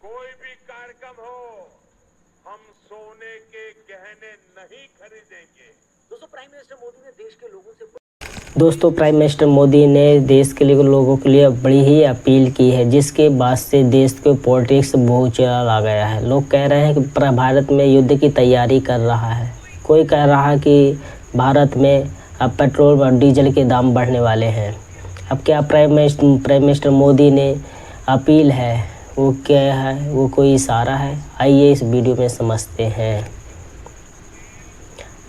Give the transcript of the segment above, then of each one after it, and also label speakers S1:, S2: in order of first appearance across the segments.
S1: कोई भी कार्यक्रम हो, हम सोने के गहने नहीं खरीदेंगे।
S2: दोस्तों प्राइम मिनिस्टर मोदी ने देश के लोगों से लोगों के लिए बड़ी ही अपील की है, जिसके बाद से देश के पॉलिटिक्स बहुत चल आ गया है। लोग कह रहे हैं कि भारत में युद्ध की तैयारी कर रहा है। कोई कह रहा है कि भारत में अब पेट्रोल और डीजल के दाम बढ़ने वाले हैं। अब क्या प्राइम मिनिस्टर मोदी ने अपील है, वो क्या है, वो कोई इशारा है? आइए इस वीडियो में समझते हैं।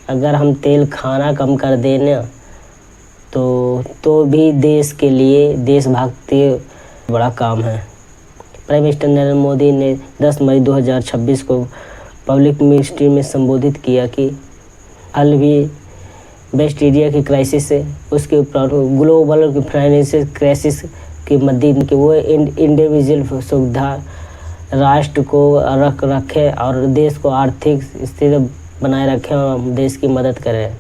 S2: अगर हम तेल खाना कम कर दें ना तो भी देश के लिए देशभक्ति बड़ा काम है। प्राइम मिनिस्टर नरेंद्र मोदी ने 10 मई 2026 को पब्लिक मिनिस्ट्री में संबोधित किया कि हाल भी वेस्ट एशिया की क्राइसिस है, उसके ऊपर ग्लोबल फाइनेंशियल क्राइसिस के मध्य कि वो इंडिविजुअल सुविधा राष्ट्र को रखे और देश को आर्थिक स्थिति बनाए रखें और देश की मदद करें।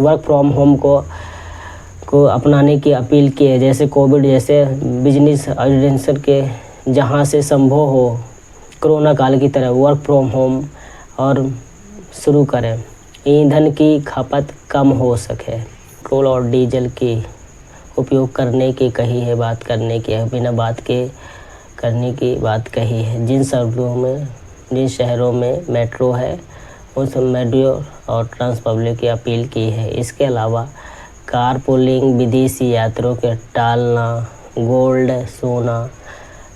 S2: वर्क फ्रॉम होम को अपनाने की अपील की है, जैसे कोविड जैसे बिजनेस ऑर्गेनाइजेशन के जहां से संभव हो कोरोना काल की तरह वर्क फ्रॉम होम और शुरू करें। ईंधन की खपत कम हो सके, पेट्रोल और डीजल की उपयोग करने की कही है, बात करने की है, बिना बात के करने की बात कही है। जिन शहरों में मेट्रो है उस मेट्रो और ट्रांस पब्लिक की अपील की है। इसके अलावा कार पूलिंग, विदेशी यात्रियों के टालना, गोल्ड सोना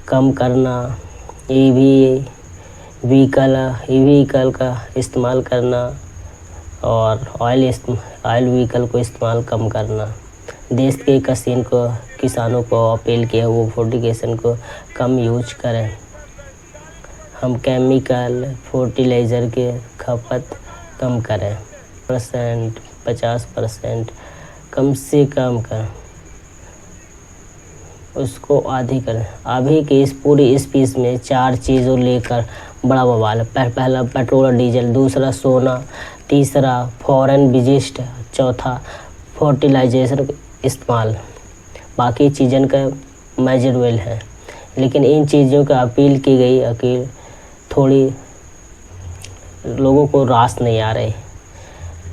S2: कम करना, ईवी व्हीकल का इस्तेमाल करना और ऑयल व्हीकल को इस्तेमाल कम करना। देश के किसानों को अपील किया वो फर्टिलाइजेशन को कम यूज करें। हम केमिकल फर्टिलाइज़र के खपत कम करें, 50% कम से कम करें, उसको आधी करें। अभी की इस पूरी स्पीच में 4 चीज़ों लेकर बड़ा बवाल है। पहला पेट्रोल और डीजल, दूसरा सोना, तीसरा फॉरेन विजिट, चौथा फर्टिलाइजेशन इस्तेमाल। बाकी चीज़ों का मेजरवेल है, लेकिन इन चीज़ों का अपील की गई अपील थोड़ी लोगों को रास नहीं आ रही।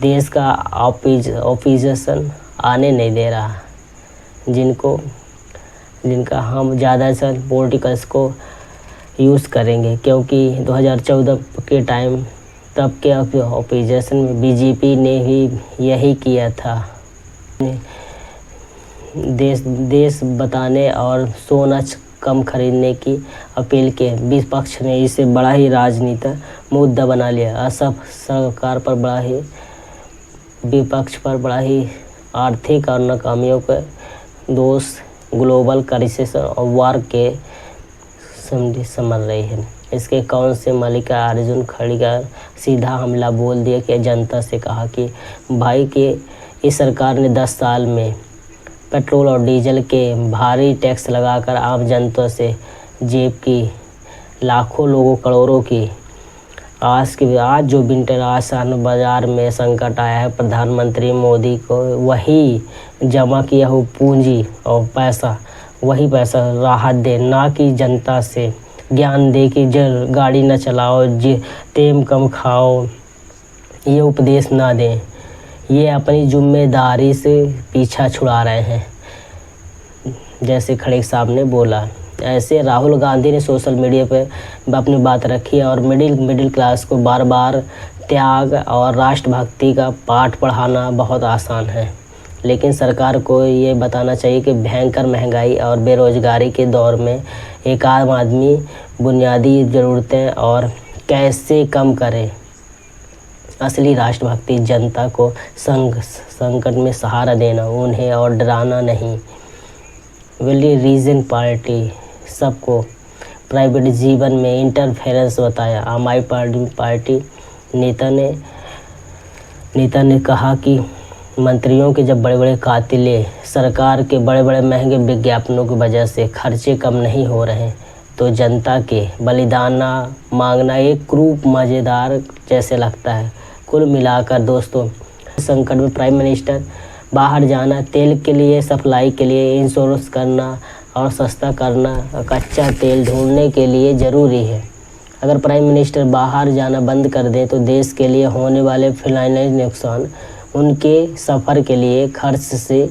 S2: देश का ऑपोजिशन आने नहीं दे रहा, जिनका हम ज़्यादा से पॉलिटिकल्स को यूज़ करेंगे, क्योंकि 2014 के टाइम तब के ऑपोजिशन में बीजेपी ने भी यही किया था। देश बताने और सोना कम खरीदने की अपील के विपक्ष ने इसे बड़ा ही राजनीतिक मुद्दा बना लिया। असफ सरकार पर बड़ा ही विपक्ष पर बड़ा ही आर्थिक और नाकामियों के दोष ग्लोबल क्राइसिस और वार के समझ रही है। इसके कौन से मल्लिका अर्जुन खड़गे सीधा हमला बोल दिया कि जनता से कहा कि भाई कि इस सरकार ने 10 साल में पेट्रोल और डीजल के भारी टैक्स लगाकर आम जनता से जेब की लाखों लोगों करोड़ों की आज जो विंटर आसान बाजार में संकट आया है, प्रधानमंत्री मोदी को वही जमा किया हो पूंजी और पैसा, वही पैसा राहत दे, ना कि जनता से ज्ञान दे कि गाड़ी न चलाओ, तेल कम खाओ, ये उपदेश ना दें। ये अपनी जिम्मेदारी से पीछा छुड़ा रहे हैं, जैसे खड़गे साहब ने बोला। ऐसे राहुल गांधी ने सोशल मीडिया पे अपनी बात रखी और मिडिल क्लास को बार बार त्याग और राष्ट्रभक्ति का पाठ पढ़ाना बहुत आसान है, लेकिन सरकार को ये बताना चाहिए कि भयंकर महंगाई और बेरोजगारी के दौर में एक आम आदमी बुनियादी ज़रूरतें और कैसे कम करे। असली राष्ट्रभक्ति जनता को संकट में सहारा देना, उन्हें और डराना नहीं। वेली रीजन पार्टी सबको प्राइवेट जीवन में इंटरफेरेंस बताया। आम आदमी पार्टी नेता ने कहा कि मंत्रियों के जब बड़े बड़े कातिले सरकार के बड़े बड़े महंगे विज्ञापनों की वजह से खर्चे कम नहीं हो रहे, तो जनता के बलिदान मांगना एक क्रूप मज़ेदार जैसे लगता है। कुल मिलाकर दोस्तों, संकट में प्राइम मिनिस्टर बाहर जाना, तेल के लिए सप्लाई के लिए इंश्योरेंस करना और सस्ता करना कच्चा तेल ढूंढने के लिए ज़रूरी है। अगर प्राइम मिनिस्टर बाहर जाना बंद कर दें तो देश के लिए होने वाले फाइनेंशियल नुकसान उनके सफ़र के लिए खर्च से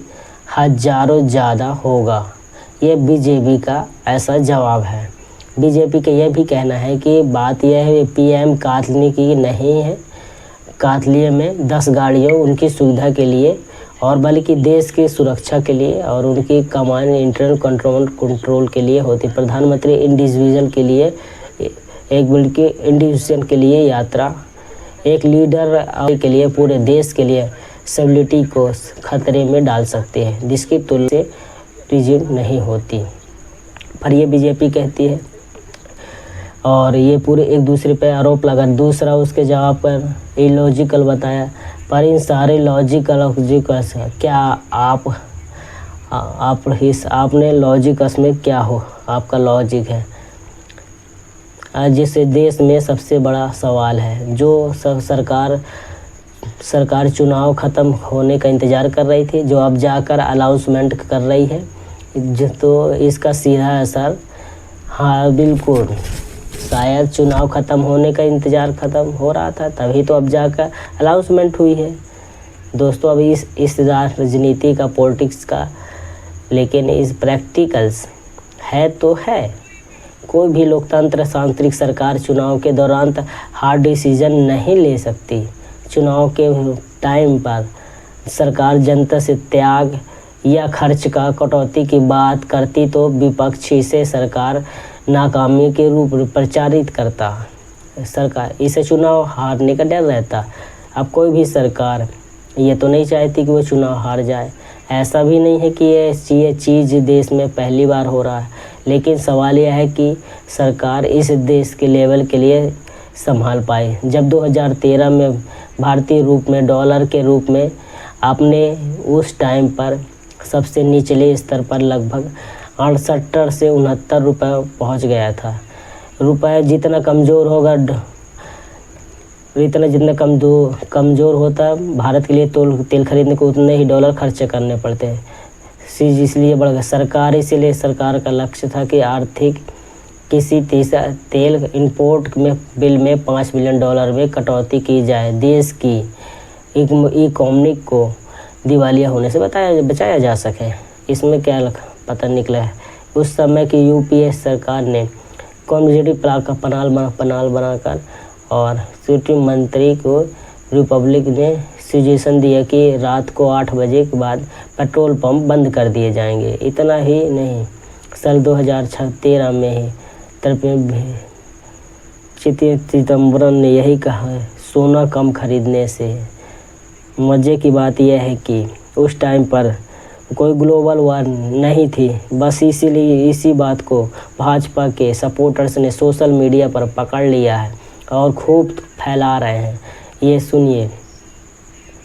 S2: हज़ारों ज़्यादा होगा। ये बीजेपी का ऐसा जवाब है। बीजेपी का यह भी कहना है कि बात यह है पीएम कातली की नहीं है, कातलिए में 10 गाड़ियों उनकी सुविधा के लिए और बल्कि देश की सुरक्षा के लिए और उनकी कमांड इंटरनल कंट्रोल के लिए होती। प्रधानमंत्री इंडिविजुअल के लिए एक बल्कि इंडिविजुअल के लिए यात्रा एक लीडर के लिए पूरे देश के लिए स्टेबिलिटी को खतरे में डाल सकते हैं, जिसकी तुलना से रिजिम नहीं होती। पर ये बीजेपी कहती है और ये पूरे एक दूसरे पर आरोप लगा। दूसरा उसके जवाब पर इलॉजिकल बताया। पर इन सारे लॉजिकल क्या आपने लॉजिकस में क्या हो आपका लॉजिक है, जिससे देश में सबसे बड़ा सवाल है। जो सरकार चुनाव ख़त्म होने का इंतज़ार कर रही थी, जो अब जाकर अनाउंसमेंट कर रही है, तो इसका सीधा असर हाँ बिल्कुल शायद चुनाव ख़त्म होने का इंतज़ार ख़त्म हो रहा था, तभी तो अब जाकर अनाउंसमेंट हुई है। दोस्तों अभी इस राजनीति का पॉलिटिक्स का, लेकिन इस प्रैक्टिकल्स है तो है। कोई भी लोकतंत्र तांत्रिक सरकार चुनाव के दौरान हार्ड डिसीजन नहीं ले सकती। चुनाव के टाइम पर सरकार जनता से त्याग या खर्च का कटौती की बात करती तो विपक्ष इसे सरकार नाकामी के रूप में प्रचारित करता। सरकार इसे चुनाव हारने का डर रहता। अब कोई भी सरकार ये तो नहीं चाहती कि वो चुनाव हार जाए। ऐसा भी नहीं है कि ये चीज़ देश में पहली बार हो रहा है, लेकिन सवाल यह है कि सरकार इस देश के लेवल के लिए संभाल पाए। जब 2013 में भारतीय रूप में डॉलर के रूप में आपने उस टाइम पर सबसे निचले स्तर पर लगभग 68 से 69 रुपये पहुँच गया था। रुपये जितना कमज़ोर होगा जितना कमज़ोर होता भारत के लिए तेल खरीदने को उतने ही डॉलर खर्च करने पड़ते हैं। इसलिए बढ़ गया सरकार, इसीलिए सरकार का लक्ष्य था कि आर्थिक किसी तेल इंपोर्ट में बिल में $5 बिलियन में कटौती की जाए। देश की इकोनॉमी को दिवालिया होने से बचाया जा सके। इसमें क्या पता निकला है। उस समय की यूपीए सरकार ने कम्युनिटी प्लान का पनाल बनाकर और सिटी मंत्री को रिपब्लिक ने सजेशन दिया कि रात को 8 बजे के बाद पेट्रोल पंप बंद कर दिए जाएंगे। इतना ही नहीं, साल 2013 में ही चिदम्बरम ने यही कहा है, सोना कम खरीदने से। मज़े की बात यह है कि उस टाइम पर कोई ग्लोबल वार नहीं थी, बस इसीलिए इसी बात को भाजपा के सपोर्टर्स ने सोशल मीडिया पर पकड़ लिया है और खूब फैला रहे हैं। ये सुनिए,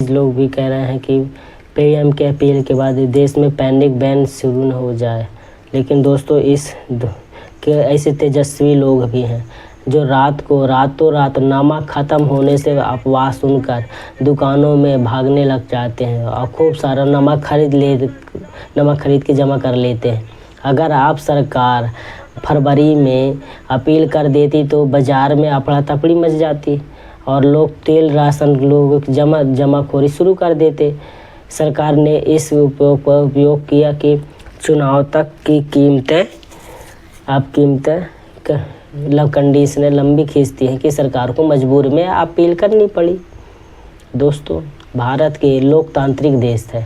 S2: लोग भी कह रहे हैं कि पीएम के अपील के बाद देश में पैनिक बैन शुरू न हो जाए। लेकिन दोस्तों के ऐसे तेजस्वी लोग भी हैं जो रातों रात नमक ख़त्म होने से अफवाह सुनकर दुकानों में भागने लग जाते हैं और खूब सारा नमक खरीद के जमा कर लेते हैं। अगर आप सरकार फरवरी में अपील कर देती तो बाज़ार में अफरा तफरी मच जाती और लोग तेल राशन लोग जमाखोरी शुरू कर देते। सरकार ने इस उपयोग किया कि चुनाव तक की कीमतें कंडीशनें लंबी खींचती हैं कि सरकार को मजबूर में अपील करनी पड़ी। दोस्तों भारत के लोकतांत्रिक देश है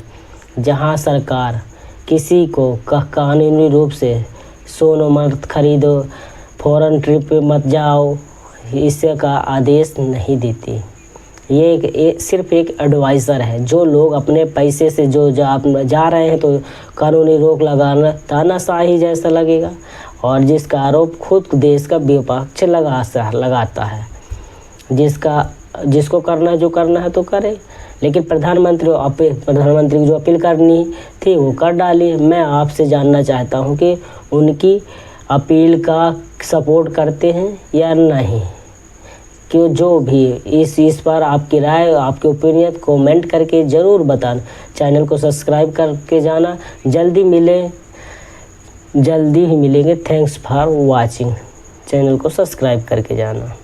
S2: जहां सरकार किसी को कानूनी रूप से सोना मत खरीदो, फॉरेन ट्रिप पे मत जाओ, इसका आदेश नहीं देती। ये सिर्फ एक एडवाइज़र है। जो लोग अपने पैसे से जो जा रहे हैं तो कानूनी रोक लगाना तानाशाही जैसा लगेगा और जिसका आरोप खुद देश का विपक्ष लगाता है। जिसको जो करना है तो करे, लेकिन प्रधानमंत्री की जो अपील करनी थी वो कर डाली। मैं आपसे जानना चाहता हूं कि उनकी अपील का सपोर्ट करते हैं या नहीं। कि जो भी इस पर आपकी राय, आपकी ओपिनियन कमेंट करके ज़रूर बताना। चैनल को सब्सक्राइब करके जाना। जल्दी जल्दी ही मिलेंगे। Thanks for watching. चैनल को सब्सक्राइब करके जाना।